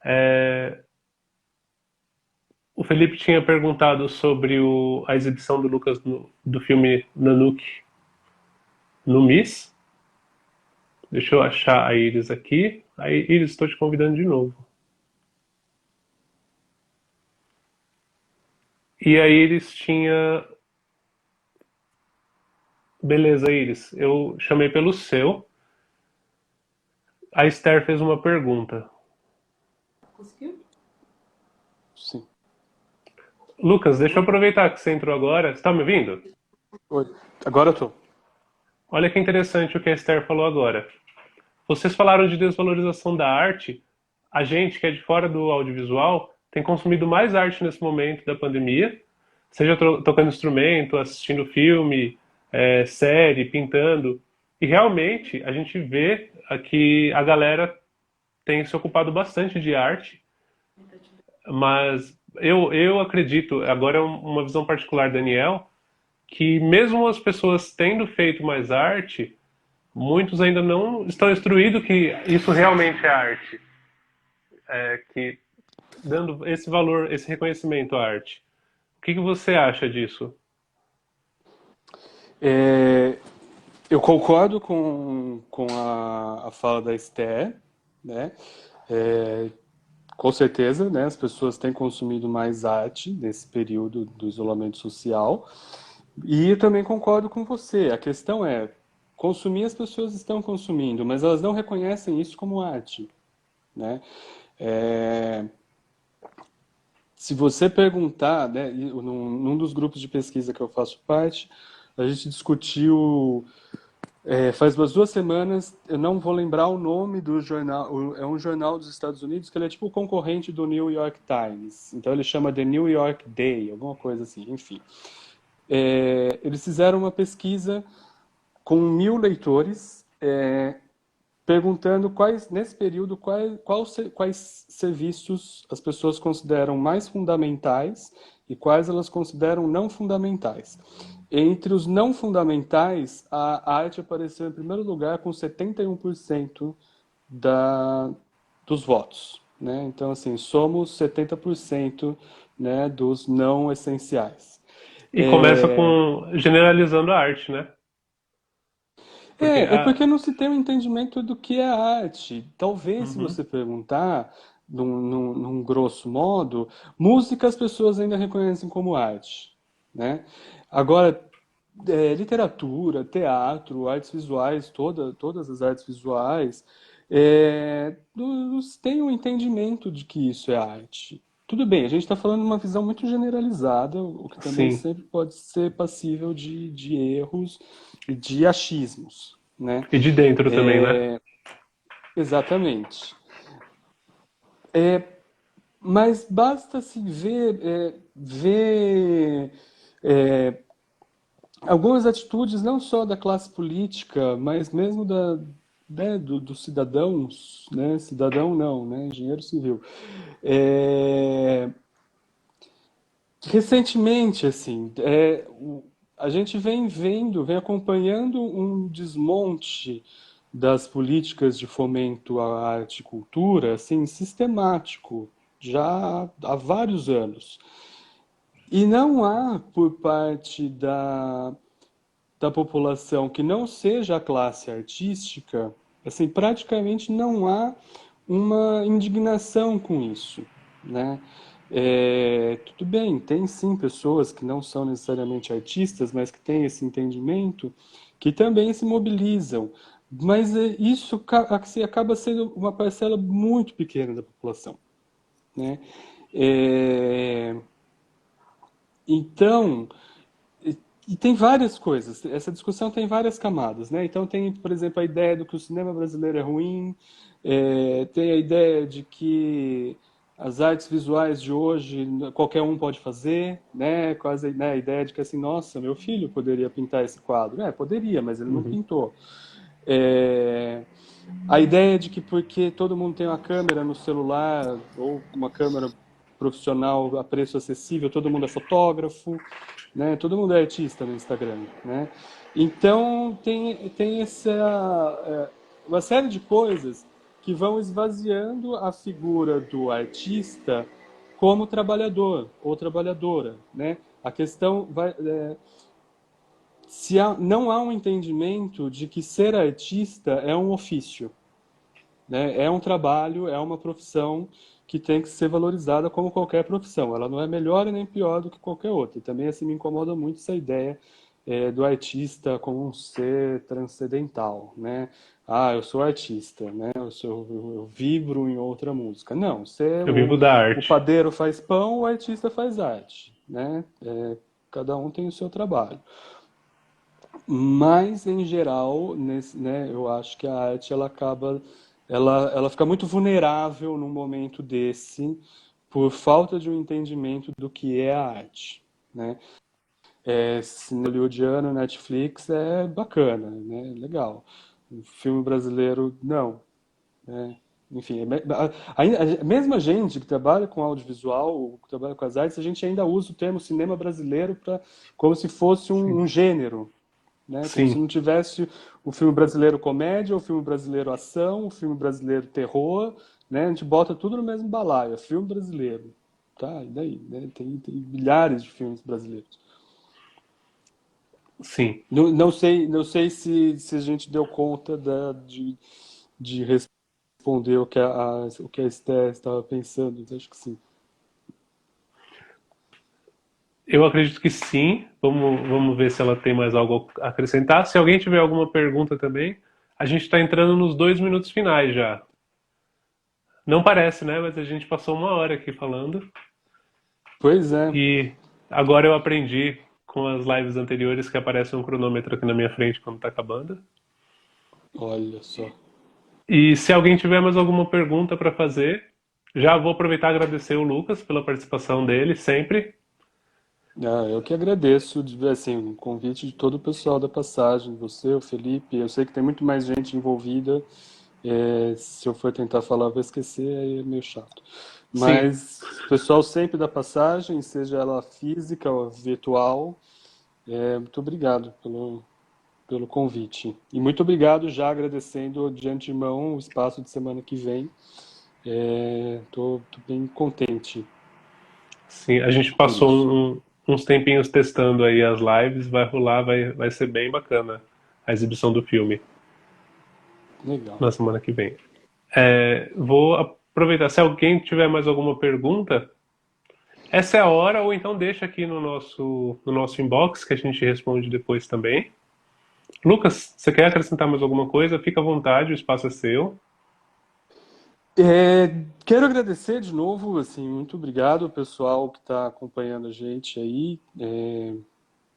É, o Felipe tinha perguntado sobre a exibição do Lucas do filme Nanook no MIS. Deixa eu achar a Iris aqui. Aí, Iris, estou te convidando de novo. E a Iris tinha. Beleza, Iris. Eu chamei pelo seu. A Esther fez uma pergunta. Conseguiu? Sim. Lucas, deixa eu aproveitar que você entrou agora. Você está me ouvindo? Oi. Agora eu tô. Olha que interessante o que a Esther falou agora. Vocês falaram de desvalorização da arte. A gente que é de fora do audiovisual tem consumido mais arte nesse momento da pandemia, seja tocando instrumento, assistindo filme, série, pintando. E realmente a gente vê que a galera tem se ocupado bastante de arte, mas eu acredito, agora é uma visão particular, Daniel, que mesmo as pessoas tendo feito mais arte, muitos ainda não estão instruídos que isso realmente é arte, que dando esse valor, esse reconhecimento à arte. O que você acha disso? É, eu concordo com a fala da Esther, né? É, com certeza, né? As pessoas têm consumido mais arte nesse período do isolamento social. E eu também concordo com você. A questão é, consumir as pessoas estão consumindo, mas elas não reconhecem isso como arte, né? É, se você perguntar, né, num dos grupos de pesquisa que eu faço parte, a gente discutiu, faz umas 2 semanas, eu não vou lembrar o nome do jornal, é um jornal dos Estados Unidos que ele é tipo o concorrente do New York Times, então ele chama The New York Day, alguma coisa assim, enfim. Eles fizeram uma pesquisa com 1.000 leitores, perguntando nesse período, quais serviços as pessoas consideram mais fundamentais e quais elas consideram não fundamentais. Entre os não fundamentais, a arte apareceu em primeiro lugar com 71% dos votos, né? Então, assim, somos 70%, né, dos não essenciais. E começa com generalizando a arte, né? Porque É porque não se tem um entendimento do que é arte. Talvez, se Uhum. você perguntar, num grosso modo, música as pessoas ainda reconhecem como arte, né? Agora, literatura, teatro, artes visuais, todas as artes visuais, não têm um entendimento de que isso é arte. Tudo bem, a gente está falando de uma visão muito generalizada, o que também Sim. sempre pode ser passível de erros e de achismos, né? E de dentro também, né? Exatamente. Mas basta se ver algumas atitudes não só da classe política, mas mesmo dos cidadãos, né? Cidadão não, né? Engenheiro civil. É, recentemente, assim, a gente vem acompanhando um desmonte das políticas de fomento à arte e cultura, assim, sistemático, já há vários anos. E não há, por parte da população que não seja a classe artística, assim, praticamente não há uma indignação com isso. né? Tudo bem, tem sim pessoas que não são necessariamente artistas, mas que têm esse entendimento, que também se mobilizam. Mas isso assim, acaba sendo uma parcela muito pequena da população, né? É, então, e tem várias coisas, essa discussão tem várias camadas, né? Então tem, por exemplo, a ideia de que o cinema brasileiro é ruim, tem a ideia de que as artes visuais de hoje qualquer um pode fazer, né? Quase, né, a ideia de que assim, nossa, meu filho poderia pintar esse quadro. Poderia, mas ele não Uhum. pintou. É, a ideia de que porque todo mundo tem uma câmera no celular ou uma câmera profissional a preço acessível, todo mundo é fotógrafo, né? Todo mundo é artista no Instagram, né? Então tem uma série de coisas que vão esvaziando a figura do artista como trabalhador ou trabalhadora, né? A questão vai, não há um entendimento de que ser artista é um ofício, né? É um trabalho, é uma profissão que tem que ser valorizada como qualquer profissão. Ela não é melhor e nem pior do que qualquer outra. E também assim me incomoda muito essa ideia do artista como um ser transcendental, né? Ah, eu sou artista, né? Eu vibro em outra música. Não, Eu vivo da o arte. padeiro faz pão, o artista faz arte, né? Cada um tem o seu trabalho. Mas, em geral, né, eu acho que a arte ela fica muito vulnerável num momento desse por falta de um entendimento do que é a arte, né? Cinema hollywoodiano, Netflix é bacana, né? Legal. Filme brasileiro, não, né? Enfim, mesmo a gente que trabalha com audiovisual, que trabalha com as artes, a gente ainda usa o termo cinema brasileiro como se fosse Sim. um gênero, né? Como se Sim. não tivesse o filme brasileiro comédia, o filme brasileiro ação, o filme brasileiro terror, né? A gente bota tudo no mesmo balaio, é filme brasileiro, tá? E daí, né? Tem milhares de filmes brasileiros. Sim. Não sei se a gente deu conta de responder o que a Esther estava pensando, então acho que sim. Eu acredito que sim. Vamos ver se ela tem mais algo a acrescentar. Se alguém tiver alguma pergunta também, a gente está entrando nos 2 minutos finais já. Não parece, né? Mas a gente passou 1 hora aqui falando. Pois é, E agora eu aprendi com as lives anteriores que aparece um cronômetro aqui na minha frente quando está acabando. olha só. E se alguém tiver mais alguma pergunta para fazer, já vou aproveitar e agradecer o Lucas pela participação dele, sempre. Eu que agradeço, assim, o convite de todo o pessoal da Passagem, você, o Felipe, eu sei que tem muito mais gente envolvida, se eu for tentar falar, eu vou esquecer, aí é meio chato. Sim, Mas o pessoal sempre da Passagem, seja ela física ou virtual, muito obrigado pelo convite. E muito obrigado já agradecendo de antemão o espaço de semana que vem. Tô bem contente sim. A gente por passou isso. uns tempinhos testando aí as lives, vai rolar, vai ser bem bacana a exibição do filme Legal. na semana que vem. Vou aproveitar, se alguém tiver mais alguma pergunta, essa é a hora, ou então deixa aqui no nosso inbox que a gente responde depois também. Lucas, você quer acrescentar mais alguma coisa? Fica à vontade, o espaço é seu. Quero agradecer de novo, assim, muito obrigado ao pessoal que está acompanhando a gente aí,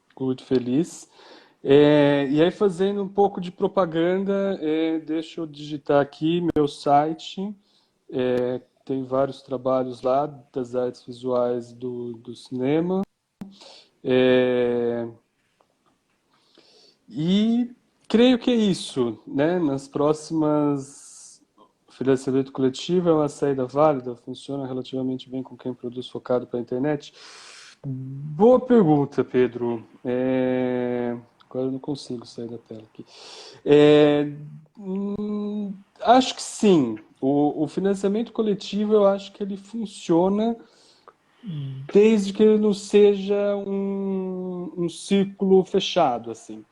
fico muito feliz. E aí, fazendo um pouco de propaganda, deixa eu digitar aqui meu site, tem vários trabalhos lá das artes visuais do cinema. É, e creio que é isso, né? Nas próximas, o financiamento coletivo é uma saída válida, funciona relativamente bem com quem produz focado para a internet. Boa pergunta, Pedro. Agora eu não consigo sair da tela aqui. É, Acho que sim. O financiamento coletivo, eu acho que ele funciona desde que ele não seja um círculo fechado, assim.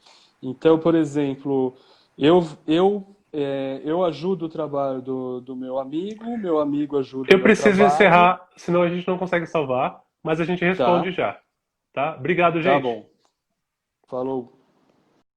Então, por exemplo, eu Eu ajudo o trabalho do meu amigo ajuda o Eu meu preciso trabalho. encerrar, senão a gente não consegue salvar, mas a gente responde Tá, já, tá? Obrigado, tá gente. bom. Falou.